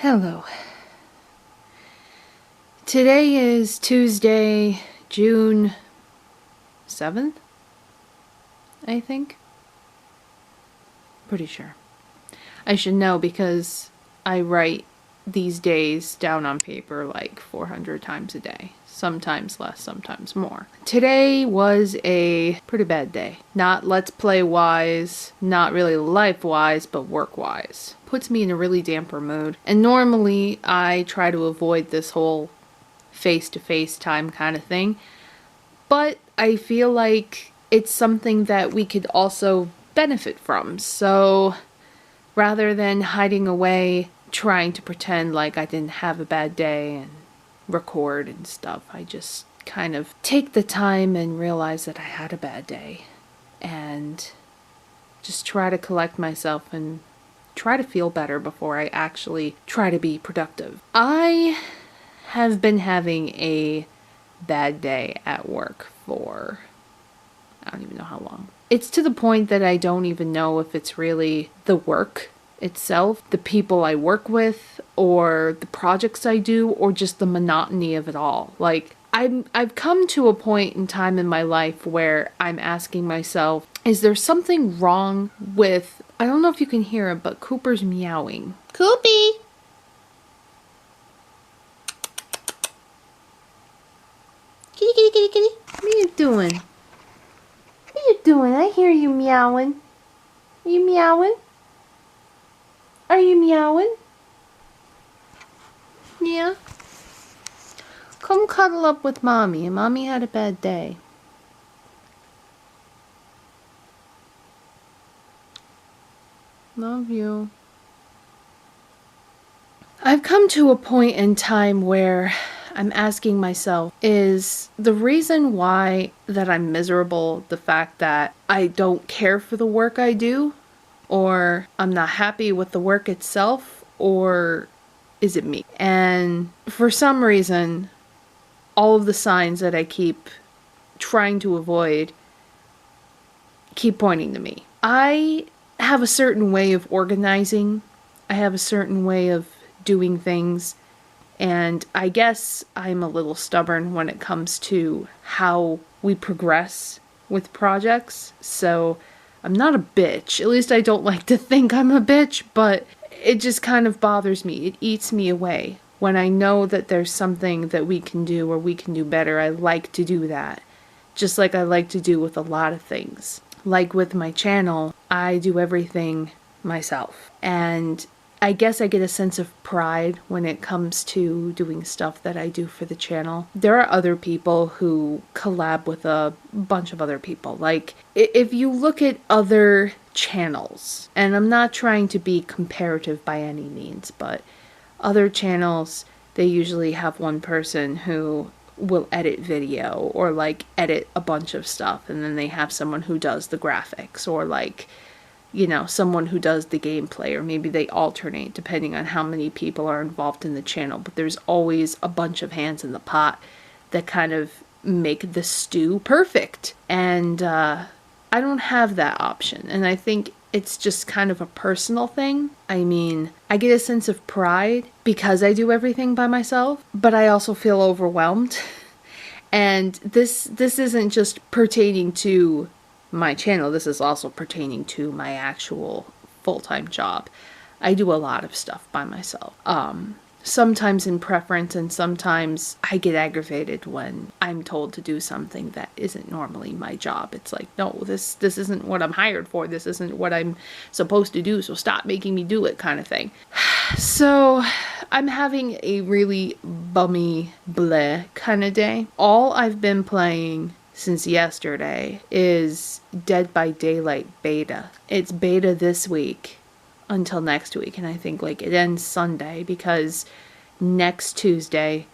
Hello. Today is Tuesday, June 7th, I think. Pretty sure. I should know because I write these days down on paper like 400 times a day. Sometimes less, sometimes more. Today was a pretty bad day. Not let's play wise, not really life wise, but work wise. Puts me in a really damper mood. And normally I try to avoid this whole face-to-face time kind of thing. But I feel like it's something that we could also benefit from. So rather than hiding away, trying to pretend like I didn't have a bad day and record and stuff, I just kind of take the time and realize that I had a bad day and just try to collect myself and try to feel better before I actually try to be productive. I have been having a bad day at work for I don't even know how long. It's to the point that I don't even know if it's really the work itself, the people I work with, or the projects I do, or just the monotony of it all. Like, I've come to a point in time in my life where I'm asking myself, is there something wrong with, I don't know if you can hear it, but Cooper's meowing. Poopy! Kitty, kitty, kitty, kitty. What are you doing? What are you doing? I hear you meowing. Are you meowing? Are you meowing? Yeah. Come cuddle up with Mommy. Mommy had a bad day. Love you. I've come to a point in time where I'm asking myself, is the reason why that I'm miserable the fact that I don't care for the work I do? Or I'm not happy with the work itself? Or is it me? And for some reason, all of the signs that I keep trying to avoid keep pointing to me. I have a certain way of organizing. I have a certain way of doing things. And I guess I'm a little stubborn when it comes to how we progress with projects. So I'm not a bitch. At least I don't like to think I'm a bitch, but it just kind of bothers me. It eats me away. When I know that there's something that we can do or we can do better, I like to do that. Just like I like to do with a lot of things. Like with my channel, I do everything myself. And I guess I get a sense of pride when it comes to doing stuff that I do for the channel. There are other people who collab with a bunch of other people. Like, if you look at other channels, and I'm not trying to be comparative by any means, but other channels, they usually have one person who will edit video or like edit a bunch of stuff, and then they have someone who does the graphics, or like, you know, someone who does the gameplay, or maybe they alternate depending on how many people are involved in the channel. But there's always a bunch of hands in the pot that kind of make the stew perfect. And I don't have that option. And I think it's just kind of a personal thing. I mean, I get a sense of pride because I do everything by myself, but I also feel overwhelmed. And this isn't just pertaining to my channel, this is also pertaining to my actual full-time job. I do a lot of stuff by myself. Sometimes in preference, and sometimes I get aggravated when I'm told to do something that isn't normally my job. It's like, no, this isn't what I'm hired for. This isn't what I'm supposed to do, so stop making me do it, kind of thing. So I'm having a really bummy bleh kind of day. All I've been playing since yesterday is Dead by Daylight beta. It's beta this week until next week, and I think like it ends Sunday because next Tuesday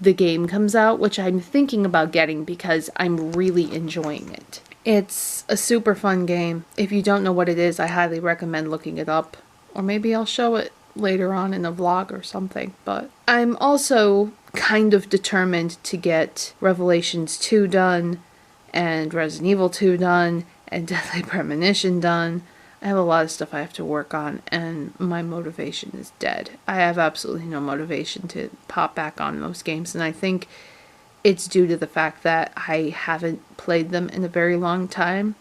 the game comes out, which I'm thinking about getting because I'm really enjoying it. It's a super fun game. If you don't know what it is, I highly recommend looking it up, or maybe I'll show it later on in a vlog or something. But I'm also kind of determined to get Revelations 2 done, and Resident Evil 2 done, and Deadly Premonition done. I have a lot of stuff I have to work on, and my motivation is dead. I have absolutely no motivation to pop back on those games, and I think it's due to the fact that I haven't played them in a very long time.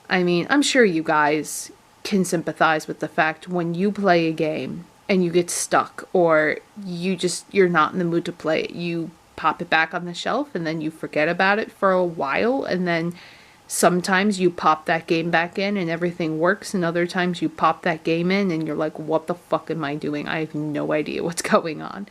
I mean, I'm sure you guys can sympathize with the fact when you play a game and you get stuck, or you're not in the mood to play it, you pop it back on the shelf and then you forget about it for a while, and then sometimes you pop that game back in and everything works, and other times you pop that game in and you're like, what the fuck am I doing? I have no idea what's going on.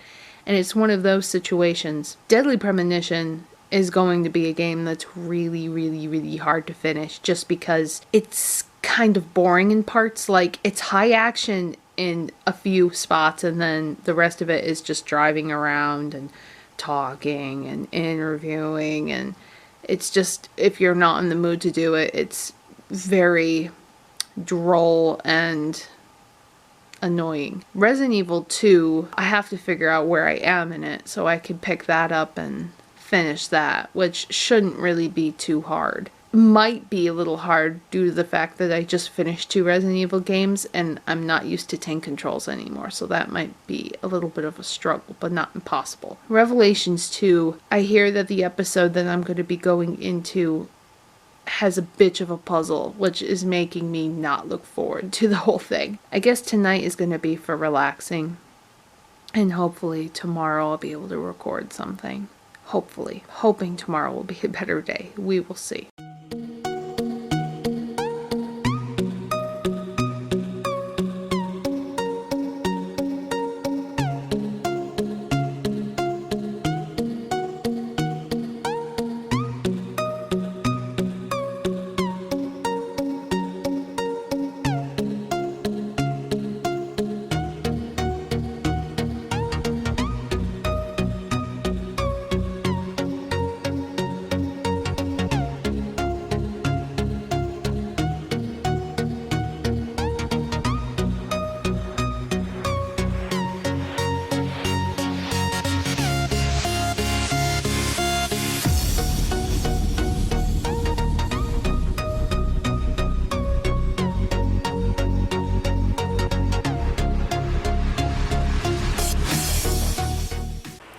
And it's one of those situations. Deadly Premonition is going to be a game that's really, really, really hard to finish, just because it's kind of boring in parts. Like, it's high action in a few spots, and then the rest of it is just driving around and talking and interviewing, and it's just, if you're not in the mood to do it, it's very droll and annoying. Resident Evil 2, I have to figure out where I am in it so I can pick that up and finish that, which shouldn't really be too hard. Might be a little hard due to the fact that I just finished 2 Resident Evil games and I'm not used to tank controls anymore, so that might be a little bit of a struggle, but not impossible. Revelations 2, I hear that the episode that I'm going to be going into has a bitch of a puzzle, which is making me not look forward to the whole thing. I guess tonight is going to be for relaxing, and hopefully tomorrow I'll be able to record something. Hopefully. Hoping tomorrow will be a better day. We will see.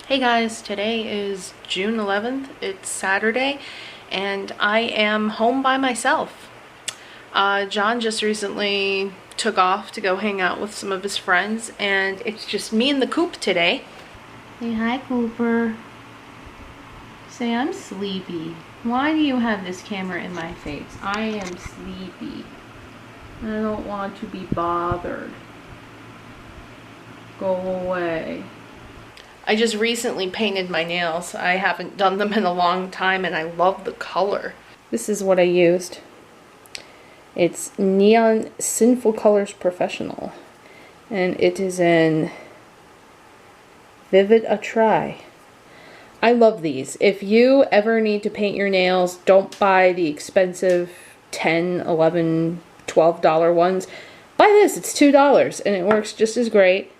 Hey guys, today is June 11th, it's Saturday, and I am home by myself. John just recently took off to go hang out with some of his friends, and it's just me and the Coop today. Say hi, Cooper. Say, I'm sleepy. Why do you have this camera in my face? I am sleepy. I don't want to be bothered. Go away. I just recently painted my nails. I haven't done them in a long time, and I love the color. This is what I used. It's Neon Sinful Colors Professional, and it is in Vivid a Try. I love these. If you ever need to paint your nails, don't buy the expensive $10, $11, $12 ones. Buy this. It's $2, and it works just as great.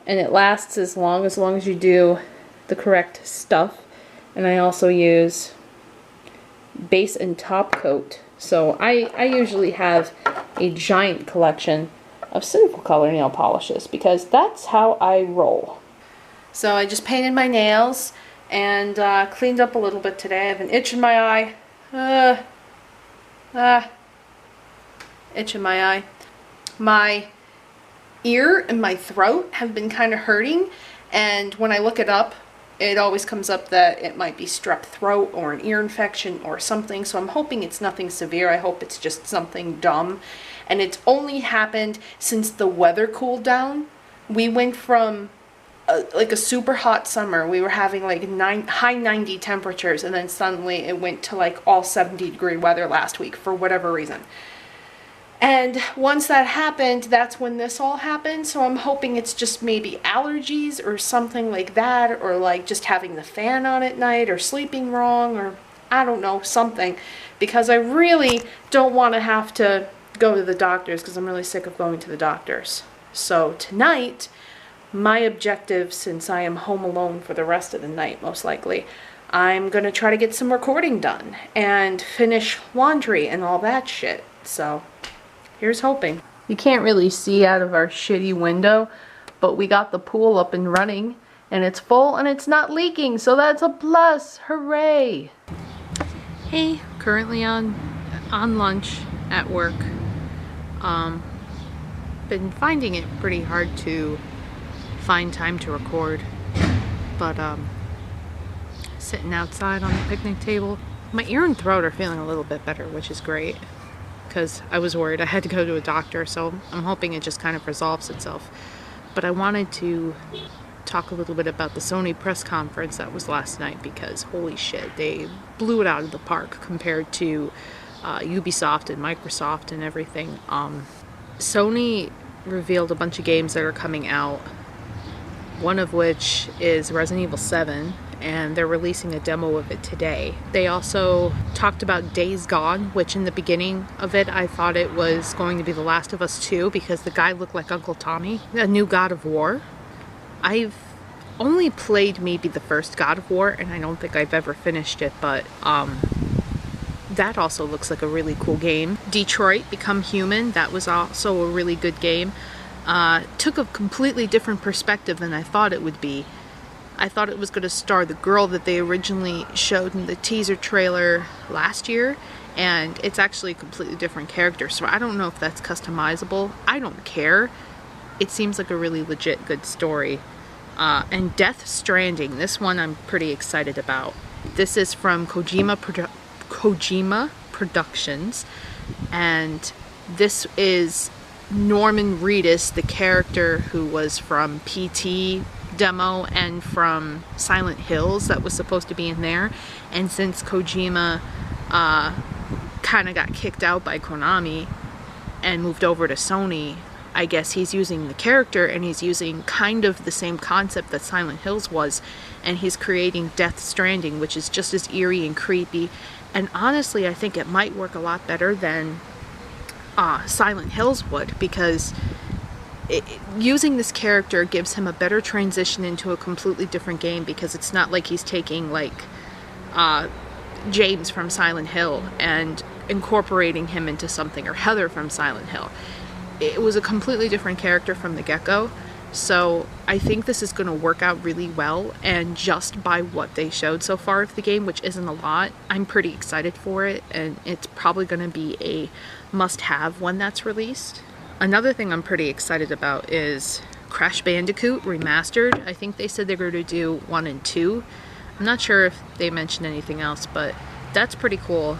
And it lasts as long as you do the correct stuff. And I also use base and top coat. So I usually have a giant collection of Sinful Color nail polishes because that's how I roll. So I just painted my nails and cleaned up a little bit today. I have an itch in my eye. Itch in my eye. My ear and my throat have been kind of hurting, and when I look it up, it always comes up that it might be strep throat or an ear infection or something, so I'm hoping it's nothing severe. I hope it's just something dumb, and it's only happened since the weather cooled down. We went from like a super hot summer. We were having like high 90 temperatures, and then suddenly it went to like all 70-degree weather last week for whatever reason. And once that happened, that's when this all happened. So I'm hoping it's just maybe allergies or something like that, or like just having the fan on at night or sleeping wrong, or I don't know, something. Because I really don't want to have to go to the doctors because I'm really sick of going to the doctors. So tonight, my objective, since I am home alone for the rest of the night most likely, I'm going to try to get some recording done and finish laundry and all that shit. So Here's hoping. You can't really see out of our shitty window, but we got the pool up and running, and it's full and it's not leaking, so that's a plus. Hooray! Hey, currently on lunch at work. Been finding it pretty hard to find time to record, but sitting outside on the picnic table. My ear and throat are feeling a little bit better, which is great, because I was worried I had to go to a doctor, so I'm hoping it just kind of resolves itself. But I wanted to talk a little bit about the Sony press conference that was last night, because holy shit, they blew it out of the park compared to Ubisoft and Microsoft and everything. Sony revealed a bunch of games that are coming out, one of which is Resident Evil 7, and they're releasing a demo of it today. They also talked about Days Gone, which in the beginning of it I thought it was going to be The Last of Us 2 because the guy looked like Uncle Tommy. A new God of War. I've only played maybe the first God of War, and I don't think I've ever finished it, but that also looks like a really cool game. Detroit Become Human, that was also a really good game. Took a completely different perspective than I thought it would be. I thought it was going to star the girl that they originally showed in the teaser trailer last year, and it's actually a completely different character, so I don't know if that's customizable. I don't care. It seems like a really legit good story. And Death Stranding, this one I'm pretty excited about. This is from Kojima Productions, and this is Norman Reedus, the character who was from PT demo and from Silent Hills that was supposed to be in there. And since Kojima kind of got kicked out by Konami and moved over to Sony, I guess he's using the character, and he's using kind of the same concept that Silent Hills was, and he's creating Death Stranding, which is just as eerie and creepy. And honestly, I think it might work a lot better than Silent Hills would, because using this character gives him a better transition into a completely different game, because it's not like he's taking like James from Silent Hill and incorporating him into something, or Heather from Silent Hill. It was a completely different character from the get-go, so I think this is going to work out really well, and just by what they showed so far of the game, which isn't a lot, I'm pretty excited for it, and it's probably going to be a must-have when that's released. Another thing I'm pretty excited about is Crash Bandicoot Remastered. I think they said they're going to do 1 and 2. I'm not sure if they mentioned anything else, but that's pretty cool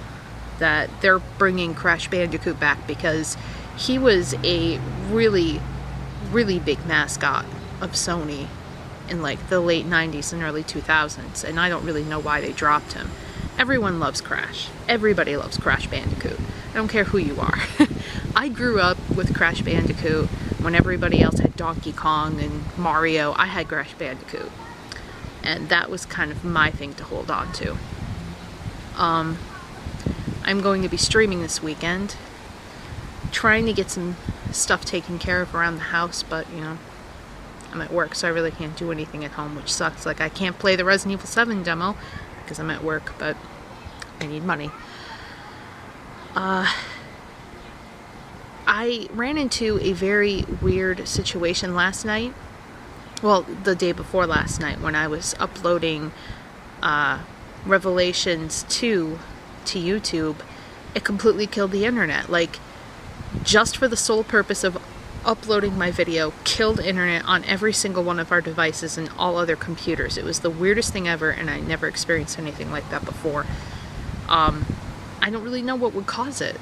that they're bringing Crash Bandicoot back, because he was a really, really big mascot of Sony in like the late 90s and early 2000s, and I don't really know why they dropped him. Everyone loves Crash. Everybody loves Crash Bandicoot. I don't care who you are. I grew up with Crash Bandicoot. When everybody else had Donkey Kong and Mario, I had Crash Bandicoot. And that was kind of my thing to hold on to. I'm going to be streaming this weekend, trying to get some stuff taken care of around the house, but you know, I'm at work, so I really can't do anything at home, which sucks. Like, I can't play the Resident Evil 7 demo because I'm at work, but I need money. I ran into a very weird situation last night. Well, the day before last night, when I was uploading Revelations 2 to YouTube. It completely killed the internet. Like, just for the sole purpose of uploading my video, killed internet on every single one of our devices and all other computers. It was the weirdest thing ever, and I never experienced anything like that before. I don't really know what would cause it.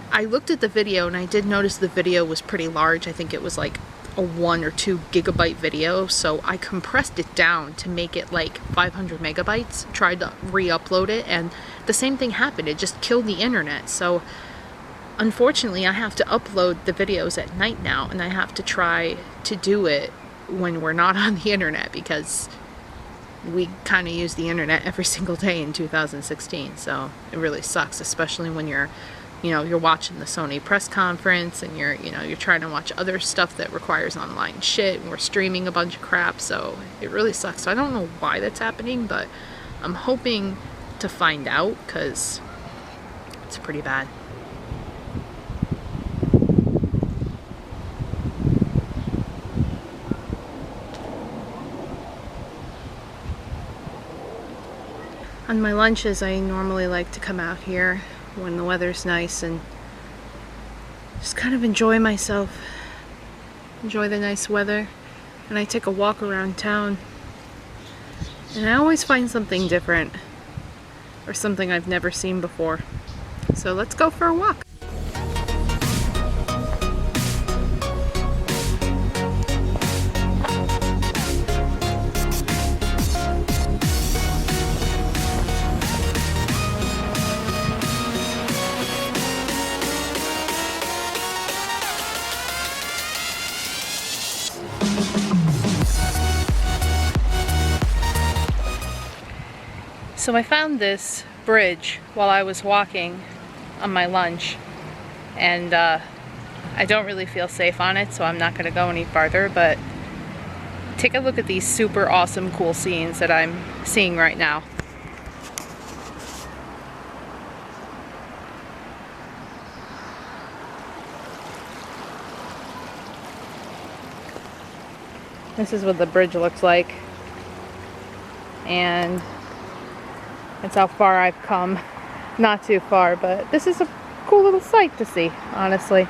I looked at the video, and I did notice the video was pretty large. I think it was like a 1 or 2 gigabyte video, so I compressed it down to make it like 500 megabytes, tried to re-upload it, and the same thing happened. It just killed the internet. So unfortunately, I have to upload the videos at night now, and I have to try to do it when we're not on the internet, because we kind of use the internet every single day in 2016, so it really sucks, especially when you're watching the Sony press conference, and you're trying to watch other stuff that requires online shit, and we're streaming a bunch of crap, so it really sucks. So I don't know why that's happening, but I'm hoping to find out, because it's pretty bad. On my lunches, I normally like to come out here when the weather's nice and just kind of enjoy myself, enjoy the nice weather, and I take a walk around town. And I always find something different or something I've never seen before. So let's go for a walk. So I found this bridge while I was walking on my lunch, and I don't really feel safe on it, so I'm not going to go any farther, but take a look at these super awesome cool scenes that I'm seeing right now. This is what the bridge looks like, and that's how far I've come. Not too far, but this is a cool little sight to see, honestly.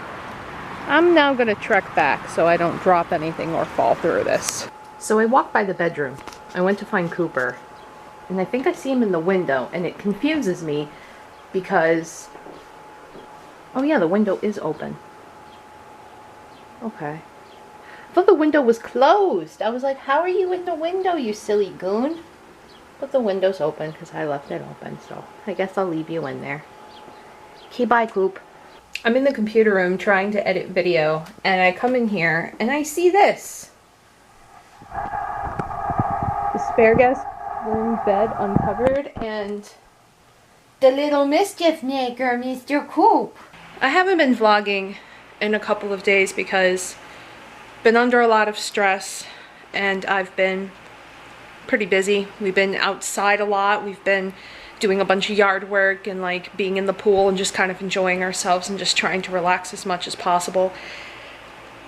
I'm now gonna trek back so I don't drop anything or fall through this. So I walked by the bedroom. I went to find Cooper, and I think I see him in the window, and it confuses me because, oh yeah, the window is open. Okay. I thought the window was closed. I was like, how are you in the window, you silly goon? But the window's open because I left it open, so I guess I'll leave you in there. Okay, bye, Coop. I'm in the computer room trying to edit video, and I come in here and I see this. The spare guest room bed uncovered, and the little mischief maker, Mr. Coop. I haven't been vlogging in a couple of days because I've been under a lot of stress, and I've been pretty busy. We've been outside a lot. We've been doing a bunch of yard work and like being in the pool and just kind of enjoying ourselves and just trying to relax as much as possible.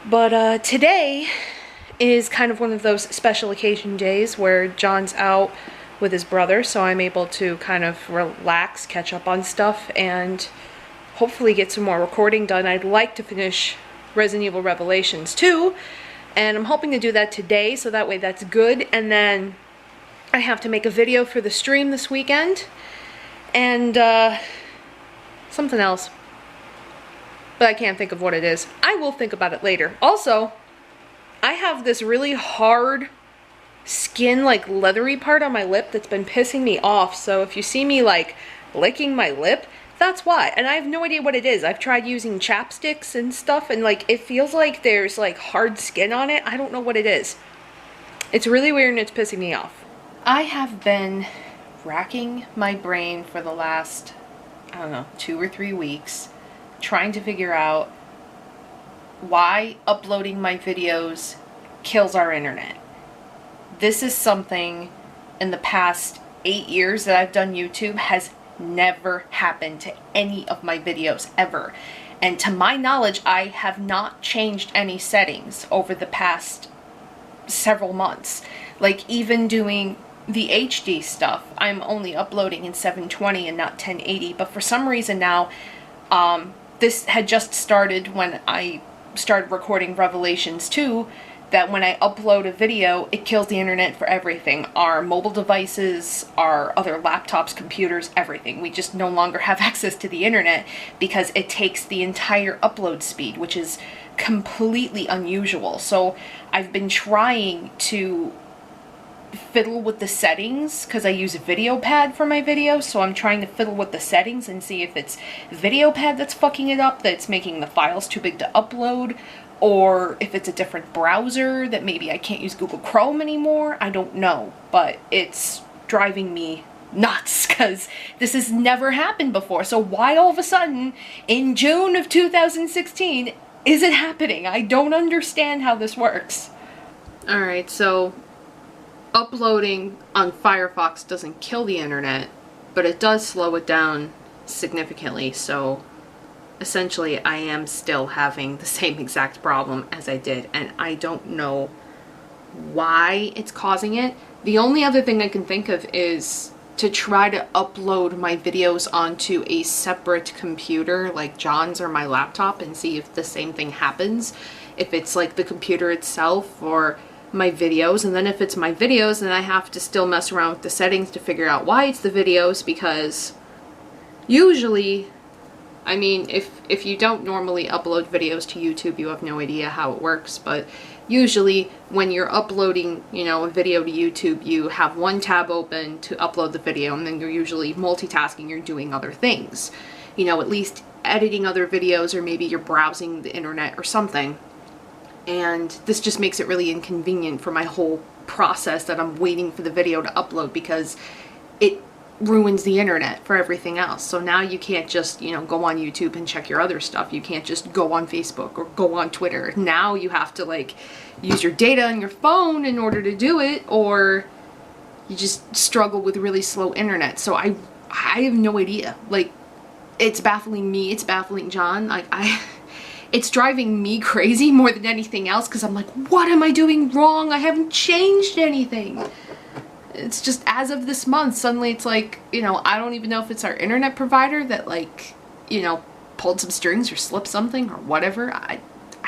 But today is kind of one of those special occasion days where John's out with his brother, so I'm able to kind of relax, catch up on stuff, and hopefully get some more recording done. I'd like to finish Resident Evil Revelations 2, and I'm hoping to do that today, so that way that's good. And then I have to make a video for the stream this weekend, and something else, but I can't think of what it is. I will think about it later. Also, I have this really hard skin, like leathery part on my lip that's been pissing me off, so if you see me like licking my lip, that's why. And I have no idea what it is. I've tried using chapsticks and stuff, and like it feels like there's like hard skin on it. I don't know what it is. It's really weird and it's pissing me off. I have been racking my brain for the last, I don't know, 2 or 3 weeks trying to figure out why uploading my videos kills our internet. This is something in the past 8 years that I've done YouTube has never happened to any of my videos ever. And to my knowledge, I have not changed any settings over the past several months. Like even doing the HD stuff, I'm only uploading in 720 and not 1080, but for some reason now, this had just started when I started recording Revelations 2, that when I upload a video, it kills the internet for everything. Our mobile devices, our other laptops, computers, everything. We just no longer have access to the internet because it takes the entire upload speed, which is completely unusual. So I've been trying to fiddle with the settings because I use a video pad for my videos, so I'm trying to fiddle with the settings and see if it's video pad that's fucking it up, that's making the files too big to upload, or if it's a different browser that maybe I can't use Google Chrome anymore. I don't know, but it's driving me nuts because this has never happened before. So why all of a sudden in June of 2016 is it happening? I don't understand how this works. Alright, so uploading on Firefox doesn't kill the internet, but it does slow it down significantly, so essentially I am still having the same exact problem as I did, and I don't know why it's causing it. The only other thing I can think of is to try to upload my videos onto a separate computer like John's or my laptop and see if the same thing happens. If it's like the computer itself or my videos. And then if it's my videos, then I have to still mess around with the settings to figure out why it's the videos, because usually, I mean, if you don't normally upload videos to YouTube, you have no idea how it works, but usually when you're uploading, you know, a video to YouTube, you have one tab open to upload the video, and then you're usually multitasking, you're doing other things. You know, at least editing other videos, or maybe you're browsing the internet or something. And this just makes it really inconvenient for my whole process that I'm waiting for the video to upload, because it ruins the internet for everything else. So now you can't just, you know, go on YouTube and check your other stuff. You can't just go on Facebook or go on Twitter. Now you have to like use your data on your phone in order to do it, or you just struggle with really slow internet. So I have no idea. Like, it's baffling me, it's baffling John. Like, it's driving me crazy more than anything else, because I'm like, what am I doing wrong? I haven't changed anything. It's just as of this month, suddenly it's like, you know, I don't even know if it's our internet provider that, like, you know, pulled some strings or slipped something or whatever. I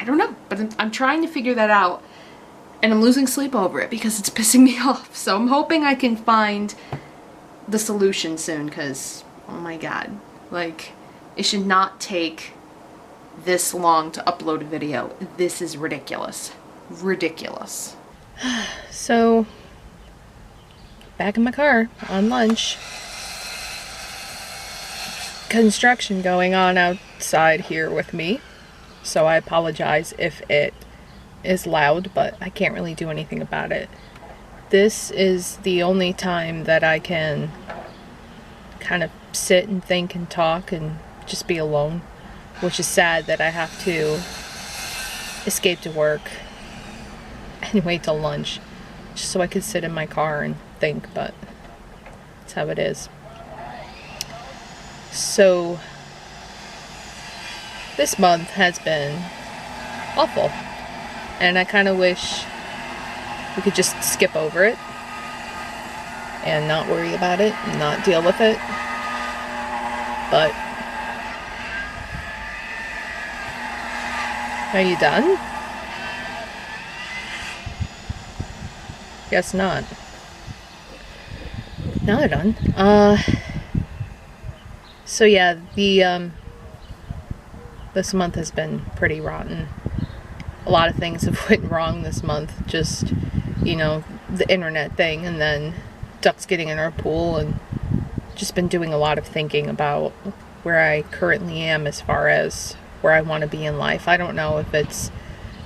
don't know, but I'm trying to figure that out, and I'm losing sleep over it because it's pissing me off. So I'm hoping I can find the solution soon, because, oh my god, like, it should not take this long to upload a video. This is ridiculous. Ridiculous. So, back in my car on lunch. Construction going on outside here with me, so I apologize if it is loud, but I can't really do anything about it. This is the only time that I can kind of sit and think and talk and just be alone, which is sad that I have to escape to work and wait till lunch just so I could sit in my car and think, but that's how it is. So this month has been awful, and I kind of wish we could just skip over it and not worry about it and not deal with it, but are you done? Guess not. Now they're done. So yeah, this month has been pretty rotten. A lot of things have went wrong this month. Just, you know, the internet thing, and then ducks getting in our pool, and just been doing a lot of thinking about where I currently am as far as where I want to be in life. I don't know if it's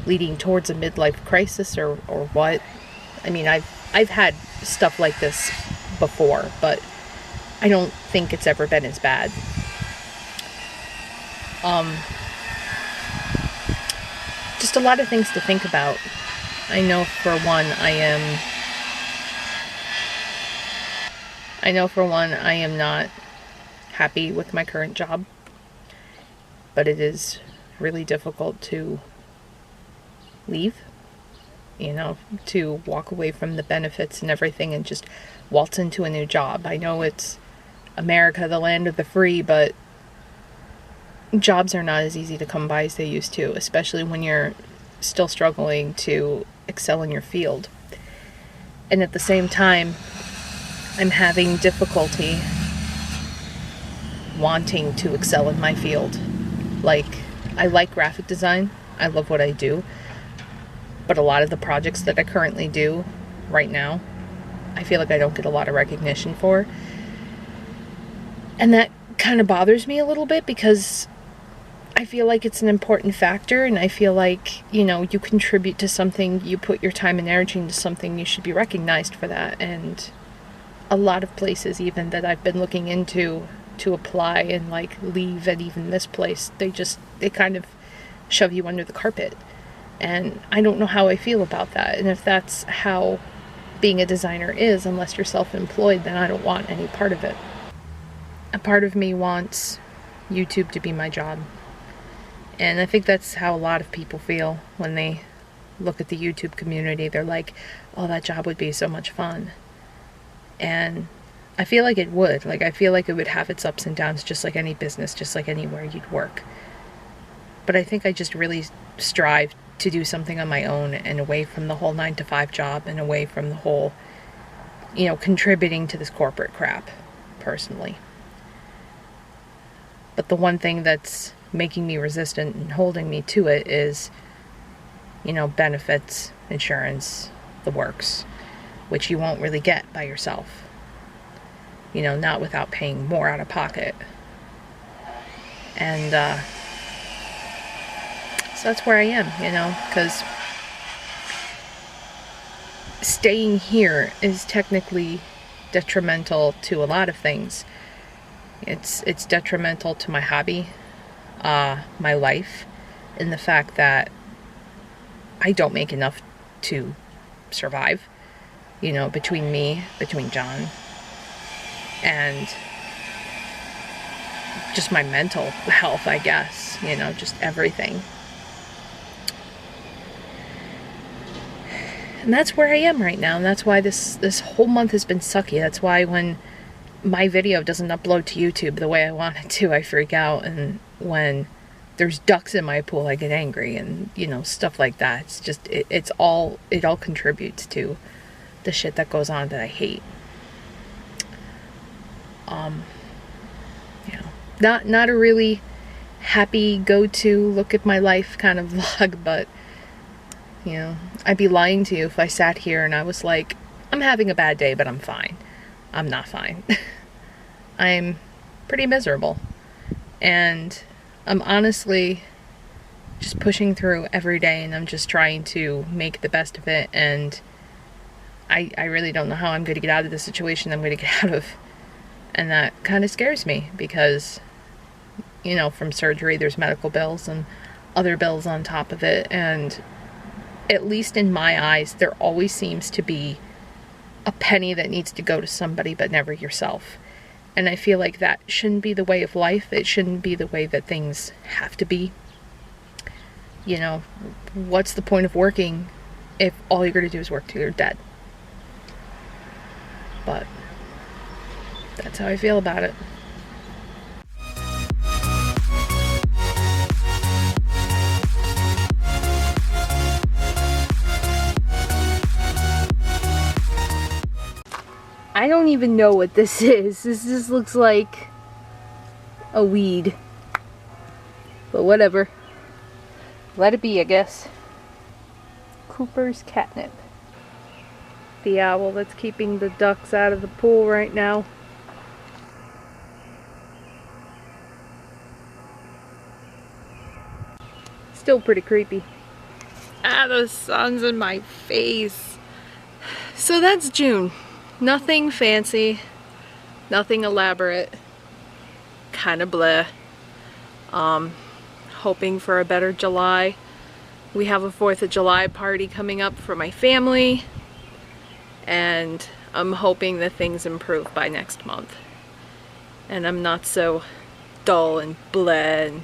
leading towards a midlife crisis or what. I mean, I've had stuff like this before, but I don't think it's ever been as bad. Just a lot of things to think about. I know for one I am not happy with my current job, but it is really difficult to leave, you know, to walk away from the benefits and everything and just waltz into a new job. I know it's America, the land of the free, but jobs are not as easy to come by as they used to, especially when you're still struggling to excel in your field. And at the same time, I'm having difficulty wanting to excel in my field. Like, I like graphic design. I love what I do. But a lot of the projects that I currently do right now, I feel like I don't get a lot of recognition for. And that kind of bothers me a little bit, because I feel like it's an important factor, and I feel like, you know, you contribute to something, you put your time and energy into something, you should be recognized for that. And a lot of places even that I've been looking into to apply and like leave, and even this place, they kind of shove you under the carpet. And I don't know how I feel about that. And if that's how being a designer is, unless you're self-employed, then I don't want any part of it. A part of me wants YouTube to be my job. And I think that's how a lot of people feel when they look at the YouTube community. They're like, oh, that job would be so much fun. And I feel like it would. Like, I feel like it would have its ups and downs, just like any business, just like anywhere you'd work. But I think I just really strive to do something on my own and away from the whole 9-to-5 job and away from the whole, you know, contributing to this corporate crap, personally. But the one thing that's making me resistant and holding me to it is, you know, benefits, insurance, the works, which you won't really get by yourself. You know, not without paying more out of pocket. And so that's where I am, you know, because staying here is technically detrimental to a lot of things. It's detrimental to my hobby, my life, in the fact that I don't make enough to survive, you know, between John, and just my mental health, I guess, you know, just everything. And that's where I am right now, and that's why this whole month has been sucky. That's why when my video doesn't upload to YouTube the way I want it to, I freak out, and when there's ducks in my pool, I get angry, and, you know, stuff like that. It's just, it all contributes to the shit that goes on that I hate. You know, not a really happy go-to look at my life kind of vlog, but, you know, I'd be lying to you if I sat here and I was like, I'm having a bad day, but I'm fine. I'm not fine. I'm pretty miserable. And I'm honestly just pushing through every day, and I'm just trying to make the best of it. And I really don't know how I'm going to get out of the situation I'm going to get out of. And that kind of scares me because, you know, from surgery, there's medical bills and other bills on top of it. And at least in my eyes, there always seems to be a penny that needs to go to somebody, but never yourself. And I feel like that shouldn't be the way of life. It shouldn't be the way that things have to be. You know, what's the point of working if all you're going to do is work till you're dead? But that's how I feel about it. I don't even know what this is. This just looks like a weed. But whatever. Let it be, I guess. Cooper's catnip. The owl that's keeping the ducks out of the pool right now. Still pretty creepy. Ah, the sun's in my face. So that's June. Nothing fancy, nothing elaborate, kind of bleh. Hoping for a better July. We have a 4th of July party coming up for my family, and I'm hoping that things improve by next month. And I'm not so dull and bleh, and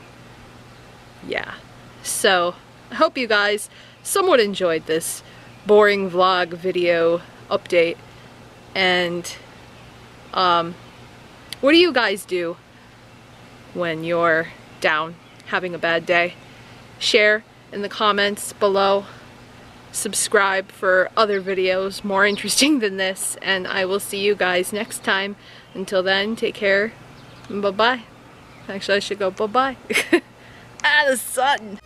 yeah. So, I hope you guys somewhat enjoyed this boring vlog video update. And what do you guys do when you're down, having a bad day? Share in the comments below. Subscribe for other videos more interesting than this, and I will see you guys next time. Until then, take care. Bye-bye. Actually, I should go bye-bye. Ah, the sun!